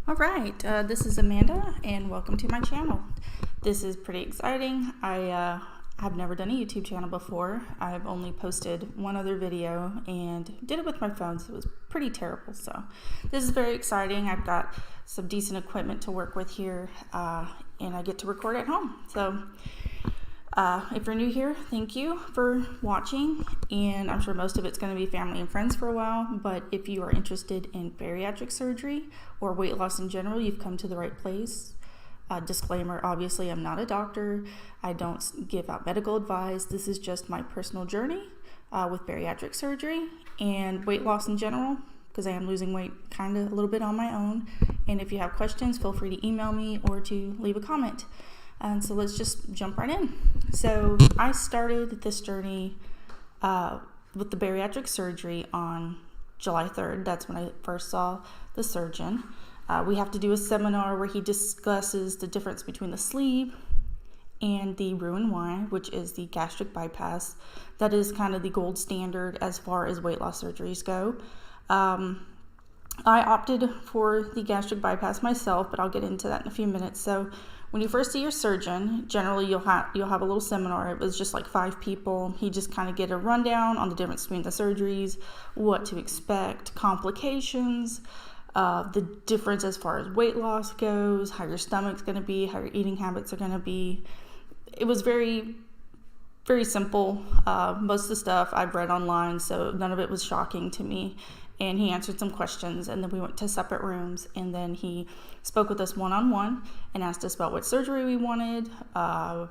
All right, this is Amanda, and welcome to my channel. This is pretty exciting. I have never done a YouTube channel before. I've only posted one other video and did it with my phone, so it was pretty terrible. So this is very exciting. I've got some decent equipment to work with here, and I get to record at home. So if you're new here, thank you for watching, and I'm sure most of it's going to be family and friends for a while, but if you are interested in bariatric surgery or weight loss in general, you've come to the right place. Disclaimer, obviously I'm not a doctor. I don't give out medical advice. This is just my personal journey with bariatric surgery and weight loss in general, because I am losing weight kind of a little bit on my own. And if you have questions, feel free to email me or to leave a comment. And so let's just jump right in. So I started this journey with the bariatric surgery on July 3rd. That's when I first saw the surgeon. We have to do a seminar where he discusses the difference between the sleeve and the Roux-en-Y, which is the gastric bypass. That is kind of the gold standard as far as weight loss surgeries go. I opted for the gastric bypass myself, but I'll get into that in a few minutes. So when you first see your surgeon, generally you'll have a little seminar. It was just like 5 people. He just kind of get a rundown on the difference between the surgeries, what to expect, complications, the difference as far as weight loss goes, how your stomach's going to be, how your eating habits are going to be. It was very, very simple. Most of the stuff I've read online, so none of it was shocking to me. And he answered some questions, and then we went to separate rooms, and then he spoke with us one-on-one and asked us about what surgery we wanted. And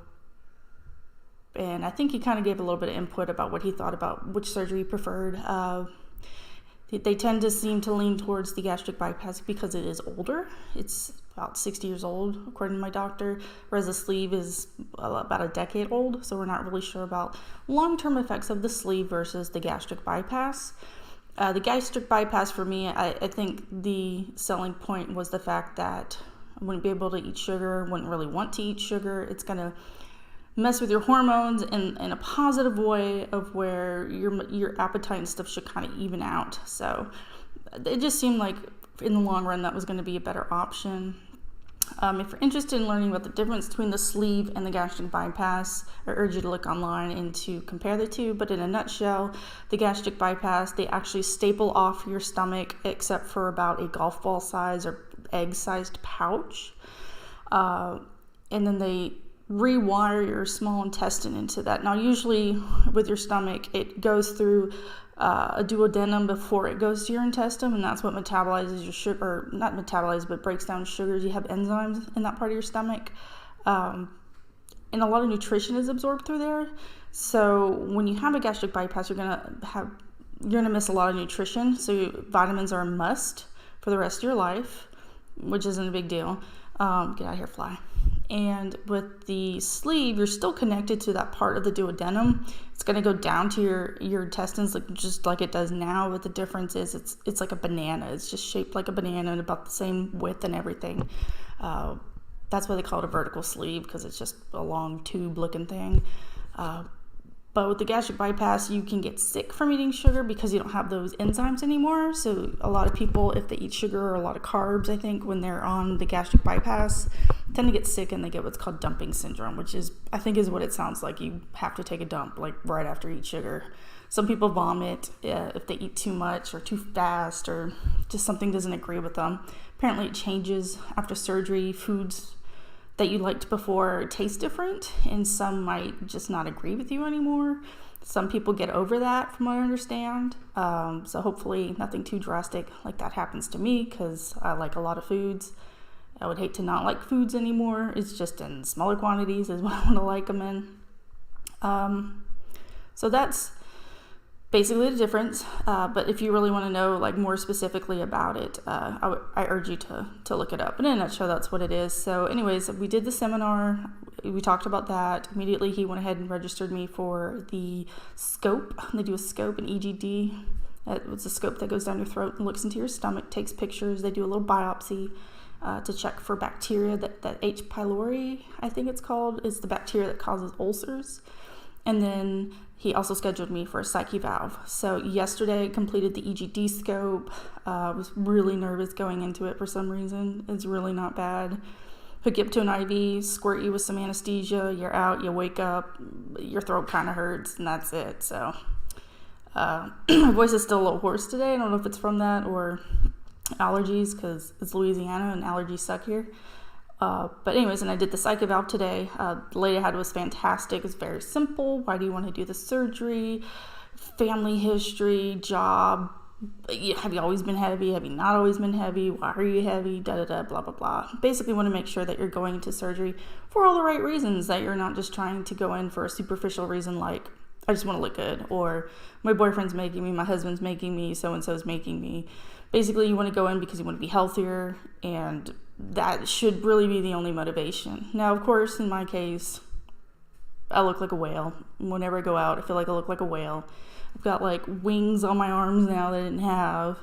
I think he kind of gave a little bit of input about what he thought about which surgery he preferred. They tend to seem to lean towards the gastric bypass because it is older. It's about 60 years old, according to my doctor, whereas the sleeve is about a decade old, so we're not really sure about long-term effects of the sleeve versus the gastric bypass. The gastric bypass for me, I think the selling point was the fact that I wouldn't be able to eat sugar, wouldn't really want to eat sugar. It's going to mess with your hormones in a positive way of where your appetite and stuff should kind of even out. So it just seemed like in the long run that was going to be a better option. If you're interested in learning about the difference between the sleeve and the gastric bypass, I urge you to look online and to compare the two. But in a nutshell, the gastric bypass, they actually staple off your stomach except for about a golf ball size or egg-sized pouch. And then they rewire your small intestine into that. Now, usually with your stomach, it goes through a duodenum before it goes to your intestine, and that's what metabolizes your sugar, or not metabolizes, but breaks down sugars. You have enzymes in that part of your stomach, and a lot of nutrition is absorbed through there. So when you have a gastric bypass, you're gonna miss a lot of nutrition. So vitamins are a must for the rest of your life, which isn't a big deal. Get out of here, fly. And with the sleeve, you're still connected to that part of the duodenum. It's going to go down to your intestines just like it does now, but the difference is it's like a banana. It's just shaped like a banana and about the same width and everything. That's why they call it a vertical sleeve, because it's just a long tube looking thing. But with the gastric bypass, you can get sick from eating sugar because you don't have those enzymes anymore. So a lot of people, if they eat sugar or a lot of carbs, I think when they're on the gastric bypass, tend to get sick and they get what's called dumping syndrome, which is, I think, is what it sounds like. You have to take a dump like right after you eat sugar. Some people vomit if they eat too much or too fast, or just something doesn't agree with them. Apparently it changes after surgery. Foods that you liked before taste different, and some might just not agree with you anymore. Some people get over that, from what I understand. So hopefully nothing too drastic like that happens to me, because I like a lot of foods. I would hate to not like foods anymore. It's just in smaller quantities is what I want to like them in. So that's basically the difference. But if you really want to know like more specifically about it, I urge you to look it up. But in a nutshell, that's what it is. So anyways, we did the seminar. We talked about that. Immediately he went ahead and registered me for the scope. They do a scope, an EGD. It's a scope that goes down your throat and looks into your stomach, takes pictures. They do a little biopsy to check for bacteria. That H. pylori, I think it's called, is the bacteria that causes ulcers. And then he also scheduled me for a psych eval. So yesterday I completed the EGD scope. I was really nervous going into it for some reason. It's really not bad. Hook you up to an IV, squirt you with some anesthesia, you're out, you wake up, your throat kind of hurts, and that's it. So my voice is still a little hoarse today. I don't know if it's from that or allergies, because it's Louisiana and allergies suck here. But anyways, and I did the psych eval today. The lady I had was fantastic. It's very simple. Why do you want to do the surgery? Family history, job. Have you always been heavy? Have you not always been heavy? Why are you heavy? Blah, blah, blah. Basically want to make sure that you're going into surgery for all the right reasons, that you're not just trying to go in for a superficial reason like, I just want to look good, or my boyfriend's making me, my husband's making me, so-and-so's making me. Basically, you want to go in because you want to be healthier, and that should really be the only motivation. Now, of course, in my case, I look like a whale. Whenever I go out, I feel like I look like a whale. I've got like wings on my arms now that I didn't have.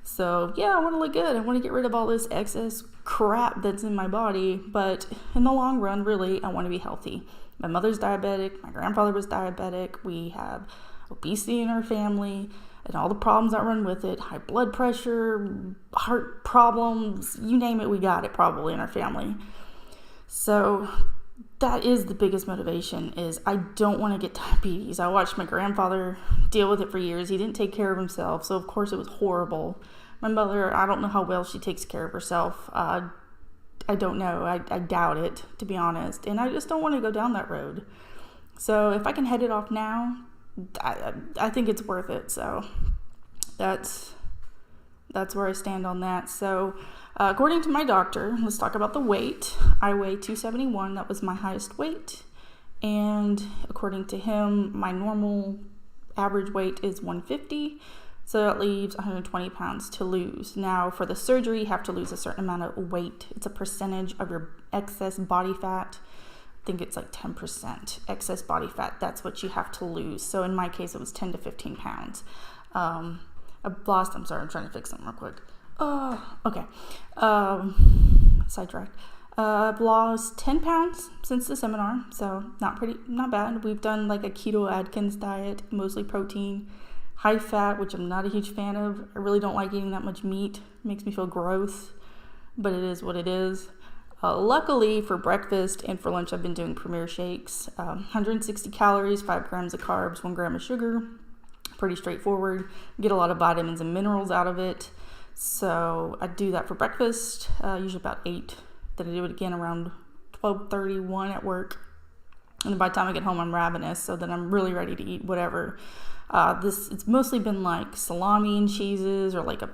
So yeah, I want to look good. I want to get rid of all this excess crap that's in my body. But in the long run, really, I want to be healthy. My mother's diabetic. My grandfather was diabetic. We have obesity in our family and all the problems that run with it. High blood pressure, heart problems, you name it, we got it probably in our family. So that is the biggest motivation, is I don't want to get diabetes. I watched my grandfather deal with it for years. He didn't take care of himself, so of course it was horrible. My mother, I don't know how well she takes care of herself. I don't know. I doubt it, to be honest. And I just don't want to go down that road. So if I can head it off now, I think it's worth it. So that's where I stand on that. So according to my doctor, let's talk about the weight. I weigh 271. That was my highest weight. And according to him, my normal average weight is 150. So that leaves 120 pounds to lose. Now, for the surgery, you have to lose a certain amount of weight. It's a percentage of your excess body fat. I think it's like 10% excess body fat. That's what you have to lose. So in my case, it was 10 to 15 pounds. I'm trying to fix something real quick. Okay. Sidetracked. I've lost 10 pounds since the seminar, so not bad. We've done like a keto Atkins diet, mostly protein, high fat, which I'm not a huge fan of. I really don't like eating that much meat. It makes me feel gross, but it is what it is. Luckily for breakfast and for lunch, I've been doing Premier shakes. 160 calories, 5 grams of carbs, 1 gram of sugar. Pretty straightforward. Get a lot of vitamins and minerals out of it. So I do that for breakfast, usually about 8. Then I do it again around 12:31 at work. And then by the time I get home, I'm ravenous, so then I'm really ready to eat whatever. It's mostly been like salami and cheeses, or like a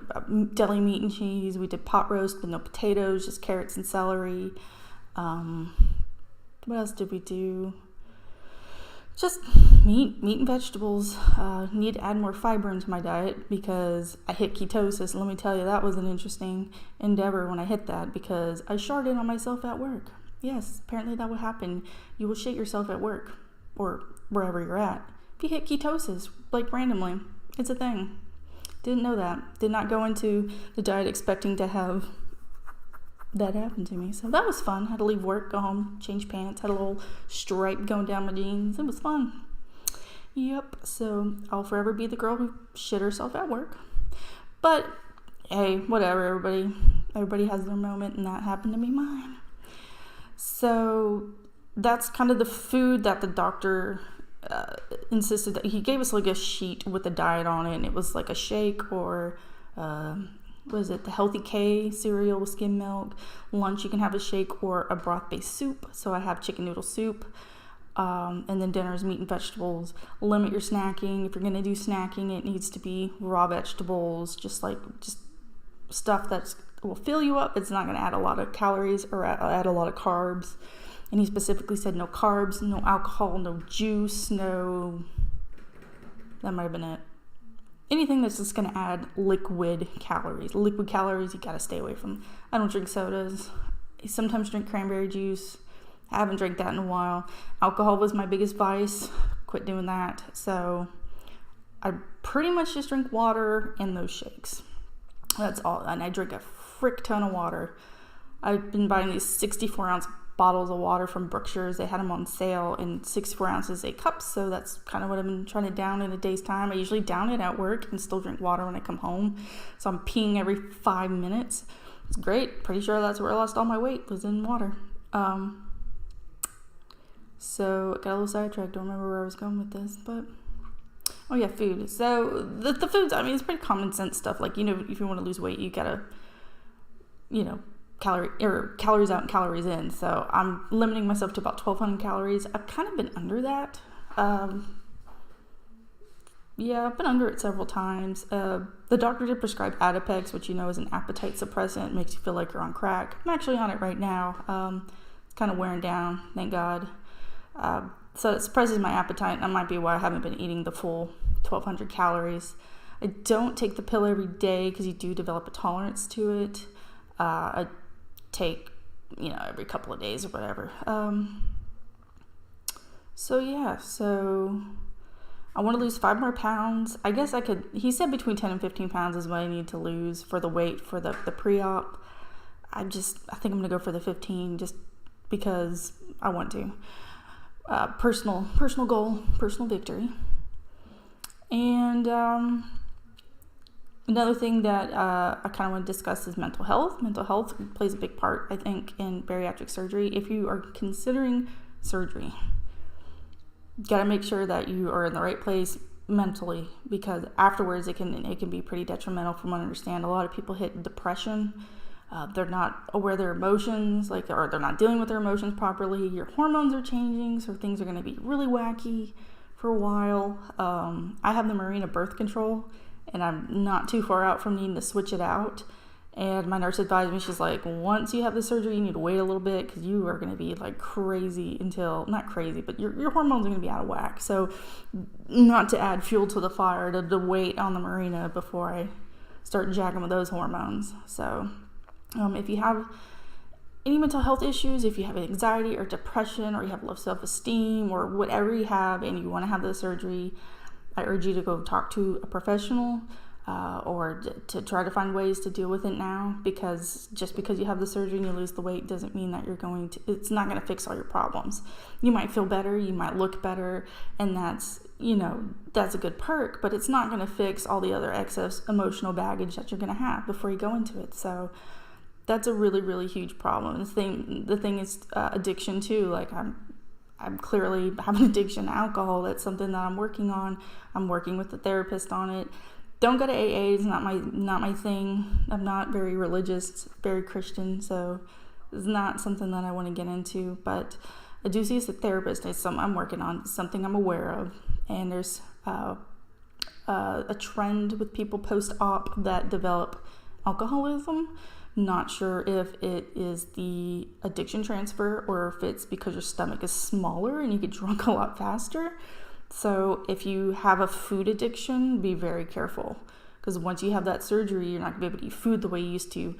deli meat and cheese. We did pot roast with no potatoes, just carrots and celery. What else did we do? Just meat and vegetables. Need to add more fiber into my diet because I hit ketosis. Let me tell you, that was an interesting endeavor when I hit that, because I sharted on myself at work. Yes, apparently that would happen. You will shit yourself at work or wherever you're at if you hit ketosis, like randomly. It's a thing. Didn't know that. Did not go into the diet expecting to have that happen to me. So that was fun. Had to leave work, go home, change pants, had a little stripe going down my jeans. It was fun. Yep. So I'll forever be the girl who shit herself at work. But hey, whatever, everybody has their moment, and that happened to be mine. So that's kind of the food that the doctor insisted that he gave us, like a sheet with a diet on it, and it was like a shake or the Healthy K cereal with skim milk. Lunch, you can have a shake or a broth-based soup. So I have chicken noodle soup. And then dinner is meat and vegetables. Limit your snacking. If you're going to do snacking, it needs to be raw vegetables, just stuff that will fill you up. It's not going to add a lot of calories or add a lot of carbs. And he specifically said no carbs, no alcohol, no juice, that might have been it. Anything that's just going to add liquid calories. Liquid calories you got to stay away from. I don't drink sodas. I sometimes drink cranberry juice. I haven't drank that in a while. Alcohol was my biggest vice. Quit doing that. So I pretty much just drink water and those shakes. That's all. And I drink a frick ton of water. I've been buying these 64-ounce bottles of water from Brookshire's. They had them on sale in 64 ounces, 8 cups. So that's kind of what I've been trying to down in a day's time. I usually down it at work and still drink water when I come home. So I'm peeing every 5 minutes. It's great. Pretty sure that's where I lost all my weight, was in water. So got a little sidetracked. Don't remember where I was going with this, but oh yeah, food. So the foods, I mean, it's pretty common sense stuff. Like, you know, if you want to lose weight, you gotta, you know, calories out and calories in. So I'm limiting myself to about 1,200 calories. I've kind of been under that. Yeah, I've been under it several times. The doctor did prescribe Adipex, which, you know, is an appetite suppressant. It makes you feel like you're on crack. I'm actually on it right now. It's kind of wearing down, thank God. So it suppresses my appetite. That might be why I haven't been eating the full 1,200 calories. I don't take the pill every day because you do develop a tolerance to it. I take, you know, every couple of days or whatever. So I want to lose 5 more pounds. I guess I could, he said between 10 and 15 pounds is what I need to lose for the weight for the pre-op. I think I'm going to go for the 15 just because I want to. Personal goal, personal victory. And another thing that I kind of want to discuss is mental health. Mental health plays a big part, I think, in bariatric surgery. If you are considering surgery, you got to make sure that you are in the right place mentally, because afterwards it can be pretty detrimental. From what I understand, a lot of people hit depression. They're not aware of their emotions, or they're not dealing with their emotions properly. Your hormones are changing, so things are going to be really wacky for a while. I have the Mirena birth control, and I'm not too far out from needing to switch it out. And my nurse advised me, she's like, once you have the surgery, you need to wait a little bit because you are going to be like crazy until, not crazy, but your hormones are going to be out of whack. So not to add fuel to the fire, to wait on the Mirena before I start jacking with those hormones. So if you have any mental health issues, if you have anxiety or depression, or you have low self-esteem, or whatever you have, and you want to have the surgery, I urge you to go talk to a professional, or to try to find ways to deal with it now, because just because you have the surgery and you lose the weight doesn't mean that it's not going to fix all your problems. You might feel better, you might look better, and that's a good perk, but it's not going to fix all the other excess emotional baggage that you're going to have before you go into it. So that's a really, really huge problem. The thing is addiction too. Like I'm clearly have an addiction to alcohol. That's something that I'm working on. I'm working with a therapist on it. Don't go to AA. It's not my thing. I'm not very religious, very Christian, so it's not something that I want to get into. But I do see as a therapist. It's something I'm working on, something I'm aware of. And there's a trend with people post-op that develop alcoholism. Not sure if it is the addiction transfer or if it's because your stomach is smaller and you get drunk a lot faster. So if you have a food addiction, be very careful, because once you have that surgery, you're not going to be able to eat food the way you used to.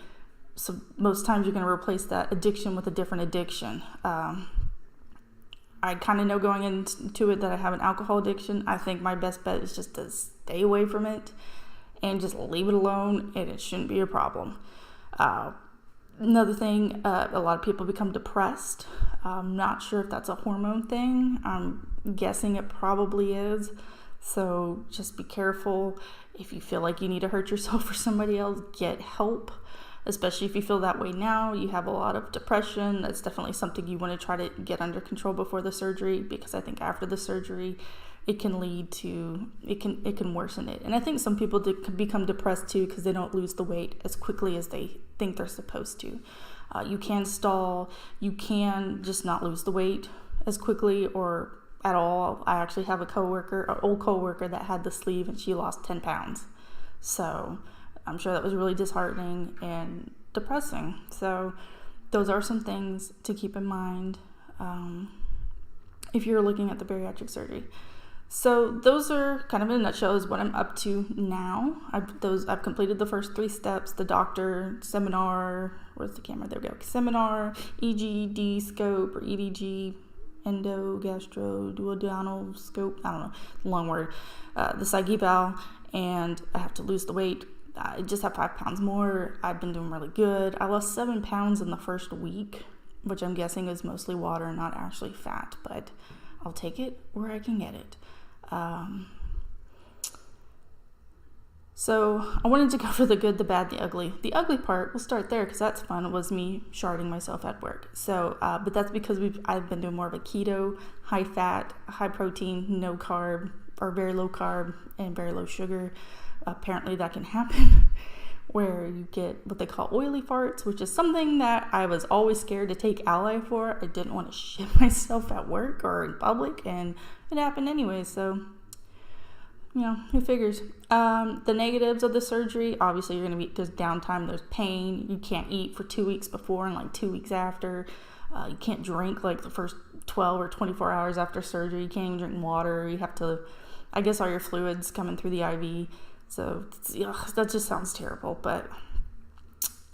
So most times you're going to replace that addiction with a different addiction. I kind of know going into it that I have an alcohol addiction. I think my best bet is just to stay away from it and just leave it alone, and it shouldn't be a problem. Another thing, a lot of people become depressed. I'm not sure if that's a hormone thing. I'm guessing it probably is. So just be careful. If you feel like you need to hurt yourself or somebody else, get help. Especially if you feel that way now, you have a lot of depression. That's definitely something you want to try to get under control before the surgery, because I think after the surgery, it can lead to, it can worsen it. And I think some people can become depressed too because they don't lose the weight as quickly as they think they're supposed to. You can stall, you can just not lose the weight as quickly or at all. I actually have an old coworker that had the sleeve and she lost 10 pounds. So I'm sure that was really disheartening and depressing. So those are some things to keep in mind if you're looking at the bariatric surgery. So those are kind of in a nutshell is what I'm up to now. I've completed the first 3 steps: the doctor, seminar, where's the camera? There we go. Seminar, EGD scope or EDG, endogastroduodenal scope. I don't know, long word. The psych eval, and I have to lose the weight. I just have 5 pounds more. I've been doing really good. I lost 7 pounds in the first week. which I'm guessing is mostly water, not actually fat, but I'll take it where I can get it. So I wanted to go for the good, the bad, the ugly. The ugly part, we'll start there because that's fun, was me sharding myself at work. So, but that's because I've been doing more of a keto, high fat, high protein, no carb, or very low carb and very low sugar. Apparently that can happen where you get what they call oily farts, which is something that I was always scared to take Ally for. I didn't want to shit myself at work or in public, and it happened anyway. So, who figures? The negatives of the surgery, obviously there's downtime, there's pain. You can't eat for 2 weeks before and like 2 weeks after. You can't drink like the first 12 or 24 hours after surgery. You can't even drink water. You have to, I guess, all your fluids coming through the IV. So that just sounds terrible. But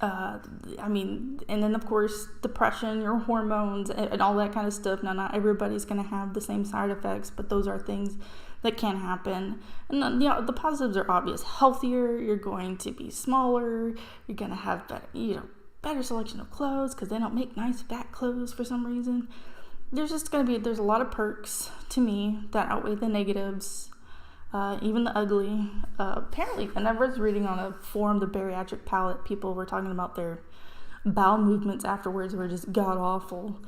and then of course depression, your hormones, and all that kind of stuff. Now, not everybody's going to have the same side effects, but those are things that can happen. And then, the positives are obvious. Healthier, you're going to be smaller, you're going to have better selection of clothes because they don't make nice fat clothes for some reason. There's a lot of perks to me that outweigh the negatives, even the ugly. Apparently, and I was reading on a forum, the bariatric palate, people were talking about their bowel movements afterwards were just god awful.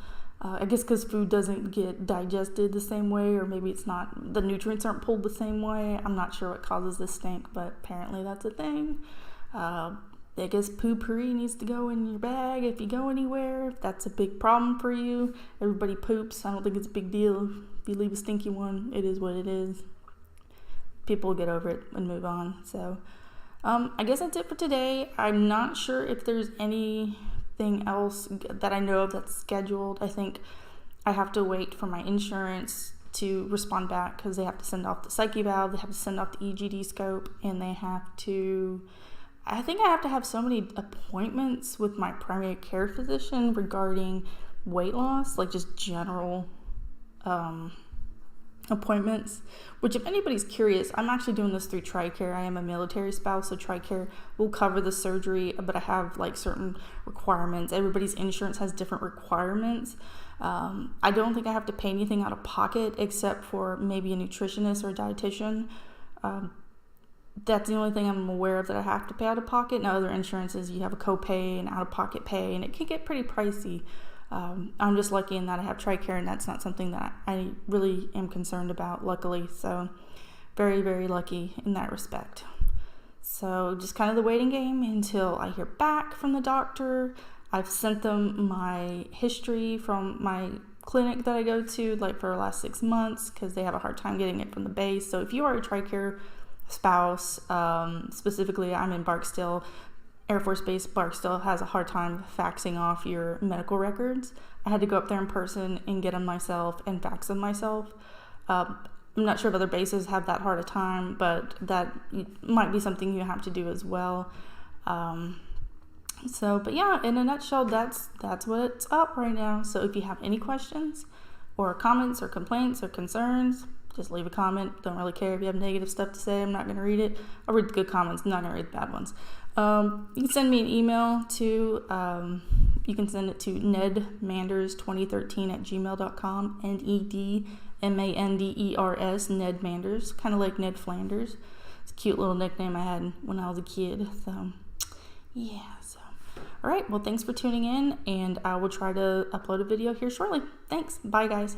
I guess because food doesn't get digested the same way, or maybe the nutrients aren't pulled the same way. I'm not sure what causes this stink, but apparently that's a thing. I guess poo-pourri needs to go in your bag if you go anywhere. If that's a big problem for you, everybody poops. I don't think it's a big deal. If you leave a stinky one, it is what it is. People get over it and move on. So I guess that's it for today. I'm not sure if there's anything else that I know of that's scheduled. I think I have to wait for my insurance to respond back because they have to send off the psyche valve, they have to send off the EGD scope, and I think I have to have so many appointments with my primary care physician regarding weight loss, like just general appointments, which if anybody's curious, I'm actually doing this through TRICARE. I am a military spouse, so TRICARE will cover the surgery, but I have like certain requirements. Everybody's insurance has different requirements. I don't think I have to pay anything out of pocket except for maybe a nutritionist or a dietitian. That's the only thing I'm aware of that I have to pay out of pocket. Now, other insurances, you have a copay and out-of-pocket pay, and it can get pretty pricey. I'm just lucky in that I have TRICARE, and that's not something that I really am concerned about, luckily. So very, very lucky in that respect. So just kind of the waiting game until I hear back from the doctor. I've sent them my history from my clinic that I go to, like for the last 6 months, because they have a hard time getting it from the base. So if you are a TRICARE spouse, specifically I'm in Barksdale, Air Force Base. Barksdale has a hard time faxing off your medical records. I had to go up there in person and get them myself and fax them myself. I'm not sure if other bases have that hard a time, but that might be something you have to do as well. But yeah, in a nutshell, that's what's up right now. So if you have any questions or comments or complaints or concerns, just leave a comment. Don't really care if you have negative stuff to say. I'm not going to read it. I'll read the good comments. I'm not going to read the bad ones. You can send me an email to, you can send it to nedmanders2013@gmail.com, NEDMANDERS, Ned Manders, kind of like Ned Flanders. It's a cute little nickname I had when I was a kid. So, yeah. All right. Well, thanks for tuning in, and I will try to upload a video here shortly. Thanks. Bye, guys.